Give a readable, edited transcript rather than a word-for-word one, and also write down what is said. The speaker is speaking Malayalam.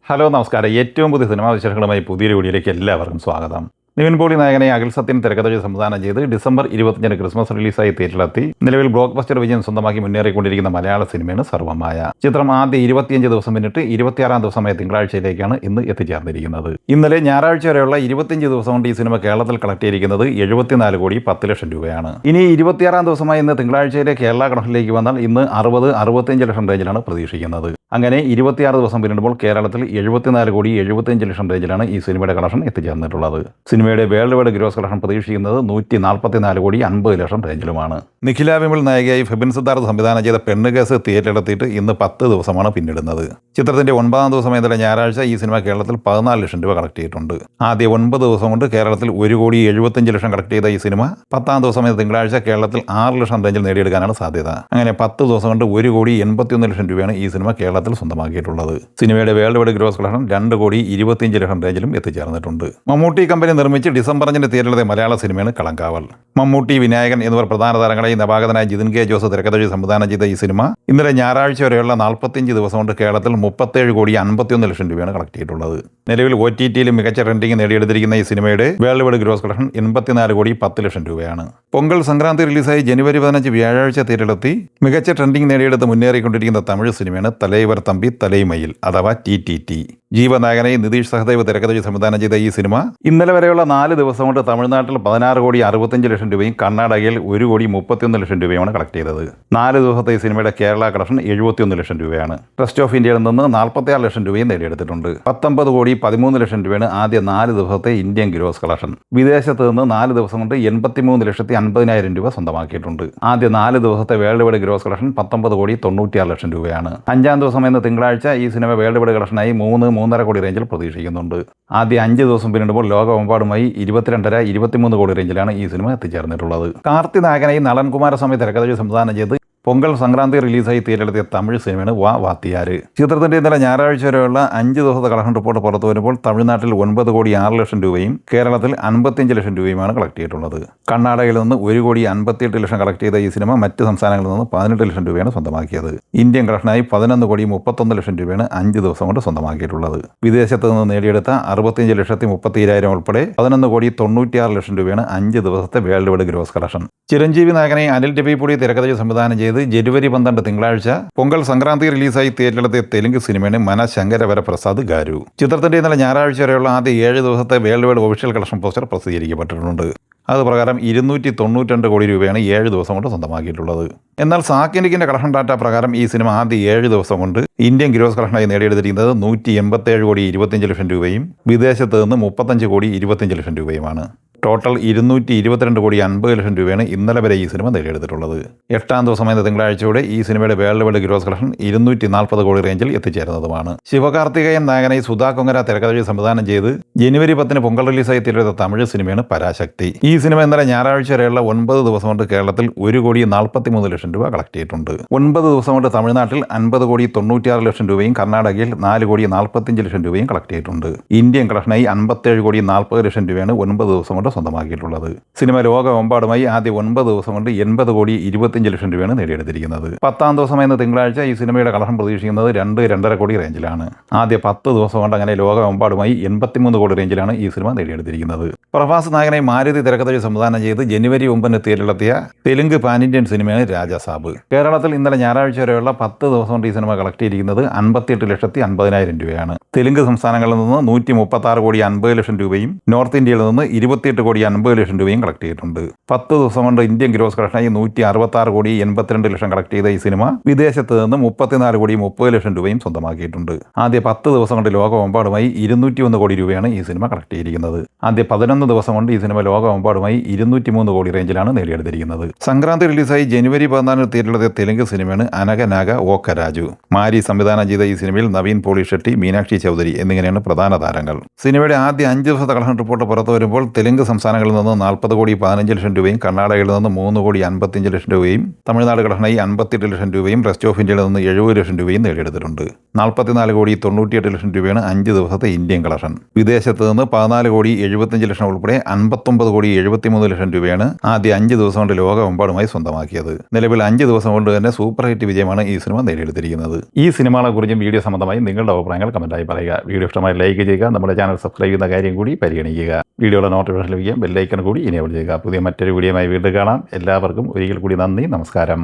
ഹലോ നമസ്കാരം. ഏറ്റവും പുതിയ സിനിമാ വിശേഷങ്ങളുമായി പുതിയൊരു വീഡിയോയിലേക്ക് എല്ലാവർക്കും സ്വാഗതം. നിവിൻ പോളി നായകനെ അഖിൽ സത്യൻ തിരക്കഥ സംവിധാനം ചെയ്ത് ഡിസംബർ 25 ക്രിസ്മസ് റിലീസായി തിയേറ്ററിലെത്തി നിലവിൽ ബ്ലോക്ക് ബസ്റ്റർ വിജയം സ്വന്തമാക്കി മുന്നേറിക്കൊണ്ടിരിക്കുന്ന മലയാള സിനിമയാണ് സർവമായ. ചിത്രം ആദ്യ 25 ദിവസം പിന്നിട്ട് 26-ാം ദിവസമായ തിങ്കളാഴ്ചയിലേക്കാണ് ഇന്ന് എത്തിച്ചേർന്നിരിക്കുന്നത്. ഇന്നലെ ഞായറാഴ്ച വരെയുള്ള 25 ദിവസം കൊണ്ട് ഈ സിനിമ കേരളത്തിൽ കളക്ട് ചെയ്തിരിക്കുന്നത് 74 കോടി 10 ലക്ഷം രൂപയാണ്. ഇനി 26-ാം ദിവസമായ ഇന്ന് തിങ്കളാഴ്ചയിലെ കേരള കണക്കിലേക്ക് വന്നാൽ ഇന്ന് 60-65 ലക്ഷം റേഞ്ചിലാണ് പ്രതീക്ഷിക്കുന്നത്. അങ്ങനെ 26 ദിവസം പിന്നിടുമ്പോൾ കേരളത്തിൽ 74 കോടി 75 ലക്ഷം റേഞ്ചിലാണ് ഈ സിനിമയുടെ കളക്ഷൻ എത്തിച്ചേർന്നിട്ടുള്ളത്. സിനിമയുടെ വേൾഡ് വൈഡ് ഗ്രോസ് കളക്ഷൻ പ്രതീക്ഷിക്കുന്നത് 144 കോടി 50 ലക്ഷം റേഞ്ചിലുമാണ്. നിഖില വിമൽ നായികയായി ഫെബിൻ സിദ്ധാർത്ഥ് സംവിധാനം ചെയ്ത പെണ്ണുകേസ് തിയേറ്ററിലെത്തിയിട്ട് ഇന്ന് 10 ദിവസമാണ് പിന്നിടുന്നത്. ചിത്രത്തിന്റെ 9-ാം ദിവസമായ ഇന്നലെ ഞായറാഴ്ച ഈ സിനിമ കേരളത്തിൽ 14 ലക്ഷം രൂപ കളക്ട് ചെയ്തിട്ടുണ്ട്. ആദ്യ 9 ദിവസം കൊണ്ട് കേരളത്തിൽ 1 കോടി 75 ലക്ഷം കളക്ട് ചെയ്ത ഈ സിനിമ 10-ാം ദിവസമായ തിങ്കളാഴ്ച കേരളത്തിൽ 6 ലക്ഷം റേഞ്ചിൽ നേടിയെടുക്കാനാണ് സാധ്യത. അങ്ങനെ 10 ദിവസം കൊണ്ട് 1 കോടി 81 ലക്ഷം രൂപയാണ് ഈ സിനിമ കേരളത്തിൽ സ്വന്തമാക്കിയിട്ടുള്ളത്. സിനിമയുടെ വേൾഡ് വൈഡ് ഗ്രോസ് കളക്ഷൻ 2 കോടി 25 ലക്ഷം റേഞ്ചിലും എത്തിച്ചേർന്നിട്ടുണ്ട്. മമ്മൂട്ടി കമ്പനി നിർമ്മിച്ച് ഡിസംബർ 5 തിയേറ്ററിലെ മലയാള സിനിമയാണ് കളങ്കാവൽ. മമ്മൂട്ടി, വിനായകൻ എന്നിവർ പ്രധാന താരങ്ങളായി നവാഗതനായ ജിതിൻ കെ ജോസ് തിരക്കഥ സംവിധാനം ചെയ്ത ഈ സിനിമ ഇന്നലെ ഞായറാഴ്ച വരെയുള്ള 45 ദിവസം കൊണ്ട് കേരളത്തിൽ 37 കോടി 51 ലക്ഷം രൂപയാണ് കളക്ട് ചെയ്തിട്ടുള്ളത്. നിലവിൽ OTT-യിലും മികച്ച ട്രെൻഡിംഗ് നേടിയെടുത്തിരിക്കുന്ന ഈ സിനിമയുടെ വേൾഡ് വൈഡ് ഗ്രോസ് കളക്ഷൻ 84 കോടി 10 ലക്ഷം രൂപയാണ്. പൊങ്കൽ സംക്രാന്തി റിലീസായി ജനുവരി 15 വ്യാഴാഴ്ച തിയേറ്ററിലെത്തി മികച്ച ട്രെൻഡിംഗ് നേടിയെടുത്ത് മുന്നേറിക്കൊണ്ടിരിക്കുന്ന തമിഴ് സിനിമയാണ് തലൈവർ തമ്പി തലൈമയിൽ അഥവാ TTT. ജീവനായകനായി നിതീഷ് സഹദേവ് തിരക്കഥ സംവിധാനം ചെയ്ത ഈ സിനിമ ഇന്നലെ വരെയുള്ള 4 ദിവസം കൊണ്ട് തമിഴ്നാട്ടിൽ 16 കോടി 65 ലക്ഷം രൂപയും കർണാടകയിൽ 1 കോടി 31 ലക്ഷം രൂപയുമാണ് കളക്ട് ചെയ്തത്. 4 ദിവസത്തെ ഈ സിനിമയുടെ കേരള കളക്ഷൻ 71 ലക്ഷം രൂപയാണ്. റെസ്റ്റ് ഓഫ് ഇന്ത്യയിൽ നിന്ന് 46 ലക്ഷം രൂപയും നേടിയെടുത്തിട്ടുണ്ട്. 19 കോടി 13 ലക്ഷം രൂപയാണ് ആദ്യ 4 ദിവസത്തെ ഇന്ത്യൻ ഗ്രോസ് കളക്ഷൻ. വിദേശത്ത് നിന്ന് 4 ദിവസം കൊണ്ട് 83,50,000 രൂപ സ്വന്തമാക്കിയിട്ടുണ്ട്. ആദ്യ 4 ദിവസത്തെ വേൾഡ് വൈഡ് ഗ്രോസ് കളക്ഷൻ 19 കോടി 96 ലക്ഷം രൂപയാണ്. 5-ാം ദിവസം എന്ന തിങ്കളാഴ്ച ഈ സിനിമ വേൾഡ് വൈഡ് കളക്ഷനായി 3-3.5 കോടി റേഞ്ചിൽ പ്രതീക്ഷിക്കുന്നുണ്ട്. ആദ്യ 5 ദിവസം പിന്നിടുമ്പോൾ ലോകമെമ്പാടുമായി 22.5-23 കോടി റേഞ്ചിലാണ് ഈ സിനിമ എത്തിച്ചേർന്നിട്ടുള്ളത്. കാർത്തി നായകനായി നളൻ കുമാരസ്വാമി തിരക്കഥ സംവിധാനം ചെയ്ത് പൊങ്കൽ സംക്രാന്തി റിലീസായി തിയേറ്ററിലെത്തിയ തമിഴ് സിനിമയാണ് വാ വാത്തിയാര്. ചിത്രത്തിന്റെ ഇന്നലെ ഞായറാഴ്ച വരെയുള്ള 5 ദിവസത്തെ കളക്ഷൻ റിപ്പോർട്ട് പുറത്തു വരുമ്പോൾ തമിഴ്നാട്ടിൽ 9 കോടി 6 ലക്ഷം രൂപയും കേരളത്തിൽ 55 ലക്ഷം രൂപയുമാണ് കളക്ട് ചെയ്തിട്ടുള്ളത്. കർണാടകയിൽ നിന്ന് 1 കോടി 58 ലക്ഷം കളക്ട് ചെയ്ത ഈ സിനിമ മറ്റ് സംസ്ഥാനങ്ങളിൽ നിന്ന് 18 ലക്ഷം രൂപയാണ് സ്വന്തമാക്കിയത്. ഇന്ത്യൻ കളക്ഷനായി 11 കോടി 31 ലക്ഷം രൂപയാണ് 5 ദിവസം കൊണ്ട് സ്വന്തമാക്കിയിട്ടുള്ളത്. വിദേശത്ത് നിന്ന് നേടിയെടുത്ത 65,30,000 ഉൾപ്പെടെ 11 കോടി 96 ലക്ഷം രൂപയാണ് 5 ദിവസത്തെ world wide gross collection. Chiranjeevi നായകനെ അനിൽ രവിപുടി തിരക്കഥ സംവിധാനം ചെയ്ത് ജനുവരി 12 തിങ്കളാഴ്ച പൊങ്കൽ സംക്രാന്തി റിലീസായി തിയേറ്ററിലെത്തിയ തെലുങ്ക് സിനിമയാണ് മനശങ്കരവര പ്രസാദ് ഗാരു. ചിത്രത്തിന്റെ ഇന്നലെ ഞായറാഴ്ച വരെയുള്ള ആദ്യ 7 ദിവസത്തെ world wide official collection poster പ്രസിദ്ധീകരിക്കപ്പെട്ടിട്ടുണ്ട്. അതുപ്രകാരം 292 കോടി രൂപയാണ് 7 ദിവസം കൊണ്ട് സ്വന്തമാക്കിയിട്ടുള്ളത്. എന്നാൽ സാക്കിനിക്കിന്റെ കളക്ഷൻ ഡാറ്റ പ്രകാരം ഈ സിനിമ ആദ്യ 7 ദിവസം കൊണ്ട് ഇന്ത്യൻ ഗ്രോസ് കളക്ഷനായി നേടിയെടുത്തിരിക്കുന്നത് 187 കോടി 25 ലക്ഷം രൂപയും വിദേശത്ത് നിന്ന് 35 കോടി 25 ലക്ഷം രൂപയുമാണ്. ടോട്ടൽ 222 കോടി 50 ലക്ഷം രൂപയാണ് ഇന്നലെ വരെ ഈ സിനിമ നേടിയെടുത്തിട്ടുള്ളത്. 8-ാം ദിവസമായ തിങ്കളാഴ്ചയോടെ ഈ സിനിമയുടെ വേൾഡ് വൈഡ് ഗ്രോസ് കളക്ഷൻ 240 കോടി റേഞ്ചിൽ എത്തിച്ചേരുന്നതുമാണ്. ശിവകാർത്തികേയൻ നായകനായി സുധാ കൊങ്കര തിരക്കഥ സംവിധാനം ചെയ്ത് ജനുവരി 10 പൊങ്കൽ റിലീസായി തിയേറ്ററിലെത്തിയ തമിഴ് സിനിമയാണ് പരാശക്തി. ഈ സിനിമ ഇന്നലെ ഞായറാഴ്ച വരെയുള്ള 9 ദിവസം കൊണ്ട് കേരളത്തിൽ 1 കോടി 43 ലക്ഷം രൂപ കളക്ട് ചെയ്തിട്ടുണ്ട്. 9 ദിവസം കൊണ്ട് തമിഴ്നാട്ടിൽ 50 കോടി 96 ലക്ഷം രൂപയും കർണാടകയിൽ 4 കോടി 45 ലക്ഷം രൂപയും കളക്ട് ചെയ്തിട്ടുണ്ട്. ഇന്ത്യൻ കളക്ഷനായി 57 കോടി 40 ലക്ഷം രൂപയാണ് 9 ദിവസം കൊണ്ട് സ്വന്തമാക്കിയിട്ടുള്ളത്. സിനിമ ലോകമെമ്പാടുമായി ആദ്യ 9 ദിവസം കൊണ്ട് 80 കോടി 25 ലക്ഷം രൂപയാണ് നേടിയെടുത്തിരിക്കുന്നത്. 10-ാം ദിവസമായ തിങ്കളാഴ്ച ഈ സിനിമയുടെ കളക്ഷൻ പ്രതീക്ഷിക്കുന്നത് 2-2.5 കോടി റേഞ്ചിലാണ്. ആദ്യ 10 ദിവസം കൊണ്ട് അങ്ങനെ ലോകമെമ്പാടുമായി 83 കോടി റേഞ്ചിലാണ് ഈ സിനിമ നേടിയെടുത്തിരിക്കുന്നത്. പ്രഭാസ് നായകനായി മാരുതി തിരക്കഥ സംവിധാനം ചെയ്ത് ജനുവരി 9 തിയേറ്ററിലെത്തിയ തെലുങ്ക് പാൻ ഇന്ത്യൻ സിനിമയാണ് രാജസാബ്. കേരളത്തിൽ ഇന്നലെ ഞായറാഴ്ച വരെയുള്ള 10 ദിവസം കൊണ്ട് ഈ സിനിമ കളക്ട് ചെയ്തിരിക്കുന്നത് 58,50,000 രൂപയാണ്. തെലുങ്ക് സംസ്ഥാനങ്ങളിൽ നിന്ന് 136 കോടി 50 ലക്ഷം രൂപയും നോർത്ത് ഇന്ത്യയിൽ നിന്ന് 28 കോടി 50 ലക്ഷം രൂപയും കളക്ട് ചെയ്തിട്ടുണ്ട്. 10 ദിവസം കൊണ്ട് ഇന്ത്യൻ ഗ്രോസ് കളക്ഷനായി 166 കോടി 82 ലക്ഷം കളക്ട് ചെയ്ത ഈ സിനിമ വിദേശത്ത് നിന്ന് 34 കോടി 30 ലക്ഷം രൂപയും സ്വന്തമാക്കിയിട്ടുണ്ട്. ആദ്യ 10 ദിവസം കൊണ്ട് ലോകമെമ്പാടുമായി 201 കോടി രൂപയാണ് ഈ സിനിമ കളക്ട് ചെയ്തിരിക്കുന്നത്. ആദ്യ 11 ദിവസം കൊണ്ട് ഈ സിനിമ ലോകമെമ്പാടുമായി 203 കോടി റേഞ്ചിലാണ് നേടിയെടുത്തിരിക്കുന്നത്. സംക്രാന്തി റിലീസായി ജനുവരി 14 തിയേറ്ററിലെത്തിയ തെലുങ്ക് സിനിമയാണ് അനഗനാഗ ഓക്കരാജു. മാരി സംവിധാനം ചെയ്ത ഈ സിനിമയിൽ നവീൻ പോളി ഷെട്ടി, മീനാക്ഷി ചൗധരി എന്നിങ്ങനെയാണ് പ്രധാന താരങ്ങൾ. സിനിമയുടെ ആദ്യ 5 ദിവസത്തെ കളക്ഷൻ റിപ്പോർട്ട് പുറത്തു വരുമ്പോൾ തെലുങ്ക് സംസ്ഥാനങ്ങളിൽ നിന്ന് 40,15,00,000 രൂപയും കർണാടകയിൽ നിന്ന് 3,55,00,000 രൂപയും തമിഴ്നാട് ഘടനയിൽ 58 ലക്ഷം രൂപയും റെസ്റ്റ് ഓഫ് ഇന്ത്യയിൽ നിന്ന് 70 ലക്ഷം രൂപയും നേടിയെടുത്തിട്ടുണ്ട്. 44,98,00,000 രൂപയാണ് 5 ദിവസത്തെ ഇന്ത്യൻ കളക്ഷൻ. വിദേശത്ത് നിന്ന് 14,75,00,000 ഉൾപ്പെടെ 59,73,00,000 രൂപയാണ് ആദ്യ 5 ദിവസം കൊണ്ട് ലോകമെമ്പാടുമായി സ്വന്തമാക്കിയത്. നിലവിൽ 5 ദിവസം കൊണ്ട് തന്നെ സൂപ്പർ ഹിറ്റ് വിജയമാണ് ഈ സിനിമ നേടിയെടുത്തിരിക്കുന്നത്. ഈ സിനിമകളെ കുറിച്ചും വീഡിയോ സംബന്ധമായി നിങ്ങളുടെ അഭിപ്രായങ്ങൾ കമന്റായി പറയുക. വീഡിയോ ഇഷ്ടമായി ലൈക്ക് ചെയ്യുക. നമ്മുടെ ചാനൽ സബ്സ്ക്രൈബ് ചെയ്യുന്ന കാര്യം കൂടി പരിഗണിക്കുക. വീഡിയോയുടെ നോട്ടിഫിക്കേഷൻ ലഭിക്കാൻ ബെല്ലൈക്കൺ കൂടി ഇനേബിൾ ചെയ്യുക. പുതിയ മറ്റൊരു വീഡിയോയുമായി വീണ്ടും കാണാം. എല്ലാവർക്കും ഒരിക്കൽ കൂടി നന്ദി, നമസ്കാരം.